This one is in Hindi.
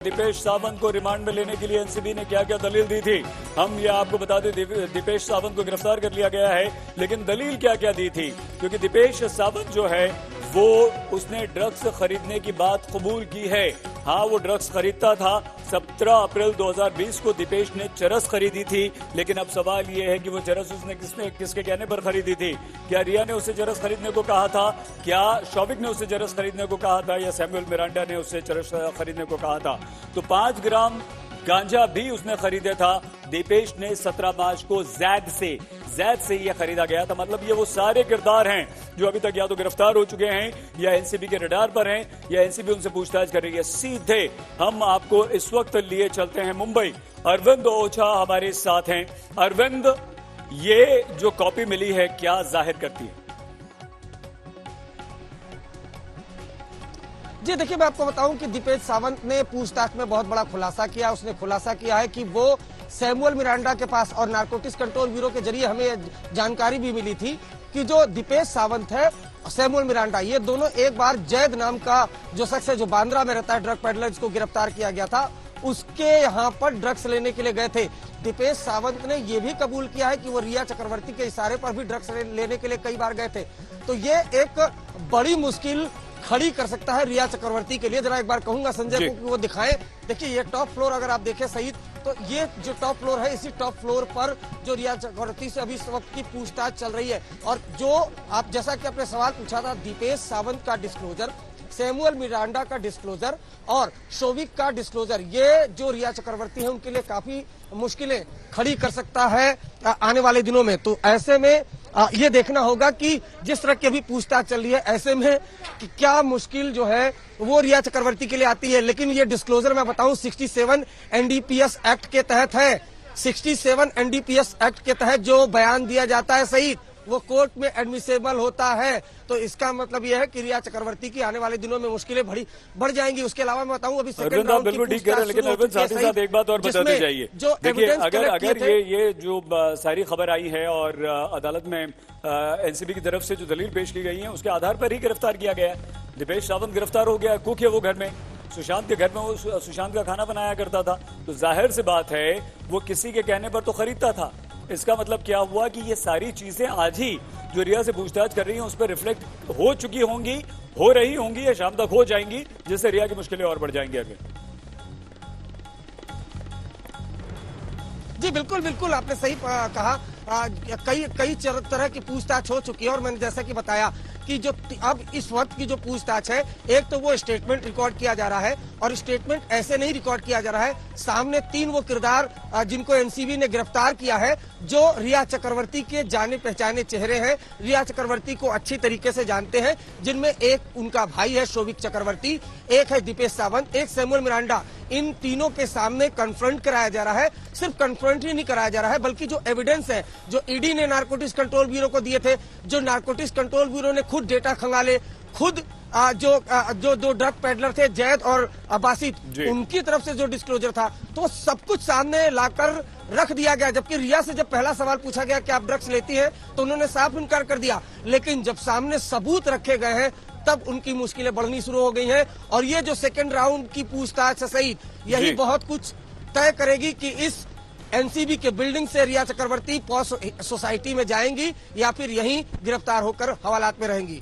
दीपेश सावंत को रिमांड में लेने के लिए एनसीबी ने क्या क्या दलील दी थी, हम ये आपको बता दें। दीपेश सावंत को गिरफ्तार कर लिया गया है, लेकिन दलील क्या क्या दी थी, क्योंकि दीपेश सावंत जो है वो उसने ड्रग्स खरीदने की बात कबूल की है। हाँ, वो ड्रग्स खरीदता था। 17 अप्रैल 2020 को दीपेश ने चरस खरीदी थी, लेकिन अब सवाल ये है कि वो चरस उसने किसके कहने पर खरीदी थी। क्या रिया ने उसे चरस खरीदने को कहा था, क्या शौविक ने उसे चरस खरीदने को कहा था, या सैमुअल मिरांडा ने उसे चरस खरीदने को कहा था। तो 5 ग्राम गांजा भी उसने खरीदे था। दीपेश ने 17 मार्च को जैद से यह खरीदा गया था। मतलब ये वो सारे किरदार हैं जो अभी तक या तो गिरफ्तार हो चुके हैं या एनसीबी के रडार पर हैं या एनसीबी उनसे पूछताछ कर रही है। सीधे हम आपको इस वक्त लिए चलते हैं मुंबई। अरविंद ओझा हमारे साथ हैं। अरविंद, ये जो कॉपी मिली है क्या जाहिर करती है? जी देखिए, मैं आपको बताऊं कि दीपेश सावंत ने पूछताछ में बहुत बड़ा खुलासा किया। उसने खुलासा किया है कि वो सैमुअल मिरांडा के पास और नारकोटिक्स कंट्रोल ब्यूरो के जरिए हमें जानकारी भी मिली थी कि जो दीपेश सावंत है, सैमुअल मिरांडा, ये दोनों एक बार जैद नाम का जो शख्स है जो बांद्रा में रहता है, ड्रग पेडलर, जिसको गिरफ्तार किया गया था, उसके यहाँ पर ड्रग्स लेने के लिए गए थे। दीपेश सावंत ने यह भी कबूल किया है कि वो रिया चक्रवर्ती के इशारे पर भी ड्रग्स लेने के लिए कई बार गए थे। तो ये एक बड़ी मुश्किल खड़ी कर सकता है रिया चक्रवर्ती के लिए। जरा एक बार कहूंगा संजय को कि वो दिखाएं। देखिए, ये टॉप फ्लोर अगर आप देखें सही, तो ये जो टॉप फ्लोर है, इसी टॉप फ्लोर पर जो रिया चक्रवर्ती से अभी इस वक्त की पूछताछ चल रही है। और जो आप जैसा कि आपने सवाल पूछा था, दीपेश सावंत का डिस्क्लोजर, सैमुअल मिरांडा का डिस्क्लोजर और शौविक का डिस्क्लोजर, ये जो रिया चक्रवर्ती है उनके लिए काफी मुश्किलें खड़ी कर सकता है आने वाले दिनों में। तो ऐसे में ये देखना होगा कि जिस तरह की अभी पूछताछ चल रही है, ऐसे में कि क्या मुश्किल जो है वो रिया चक्रवर्ती के लिए आती है। लेकिन ये डिस्क्लोजर मैं बताऊं 67 एनडीपीएस एक्ट के तहत है। 67 एनडीपीएस एक्ट के तहत जो बयान दिया जाता है सही, वो कोर्ट में एडमिसेबल होता है। तो इसका मतलब यह है कि रिया चक्रवर्ती की आने वाले दिनों में मुश्किलें बढ़ जाएंगी। उसके अलावा मैं बताऊं अभी अरविंद, आप बिल्कुल ठीक कह रहे हैं, लेकिन अरविंद साथ ही साथ एक बात और बताते जाइए। देखिए, अगर ये जो सारी खबर आई है और अदालत में एनसीबी की तरफ से जो दलील पेश की गई है, उसके आधार पर ही गिरफ्तार किया गया है। दीपेश सावंत गिरफ्तार हो गया। कुक है वो घर में, सुशांत के घर में वो सुशांत का खाना बनाया करता था। तो जाहिर सी बात है वो किसी के कहने पर तो खरीदता था। इसका मतलब क्या हुआ कि ये सारी चीजें आज ही जो रिया से पूछताछ कर रही हैं उस पर रिफ्लेक्ट हो चुकी होंगी, हो रही होंगी या शाम तक हो जाएंगी, जिससे रिया की मुश्किलें और बढ़ जाएंगी आगे। जी बिल्कुल बिल्कुल, आपने सही कहा। कई तरह की पूछताछ हो चुकी है और मैंने जैसा कि बताया कि जो अब इस वक्त की जो पूछताछ है, एक तो वो स्टेटमेंट रिकॉर्ड किया जा रहा है और स्टेटमेंट ऐसे नहीं रिकॉर्ड किया जा रहा है। सामने 3 वो किरदार जिनको एनसीबी ने गिरफ्तार किया है, जो रिया चक्रवर्ती के जाने पहचाने चेहरे हैं, रिया चक्रवर्ती को अच्छी तरीके से जानते हैं, जिनमें एक उनका भाई है शौविक चक्रवर्ती, एक है दीपेश सावंत, एक सैमुअल मिरांडा। इन तीनों के सामने कन्फ्रंट कराया जा रहा है। सिर्फ कन्फ्रंट ही नहीं कराया जा रहा है, बल्कि जो एविडेंस है जो ईडी ने नारकोटिक्स कंट्रोल ब्यूरो को दिए थे, जो नारकोटिक्स कंट्रोल ब्यूरो ने खुद डेटा खंगाले, खुद जो दो ड्रग पेडलर थे जैद और बासित, उनकी तरफ से जो डिस्क्लोजर था, तो सब कुछ सामने लाकर रख दिया गया। जबकि रिया से जब पहला सवाल पूछा गया कि आप ड्रग्स लेती हैं, तो उन्होंने साफ इनकार कर दिया। लेकिन जब सामने सबूत रखे गए हैं, तब उनकी मुश्किलें बढ़नी शुरू हो गई हैं। और ये जो सेकेंड राउंड की पूछताछ है सही, यही बहुत कुछ तय करेगी कि इस एनसीबी के बिल्डिंग से रिया चक्रवर्ती पॉश सोसाइटी में जाएंगी या फिर यहीं गिरफ्तार होकर हवालात में रहेंगी।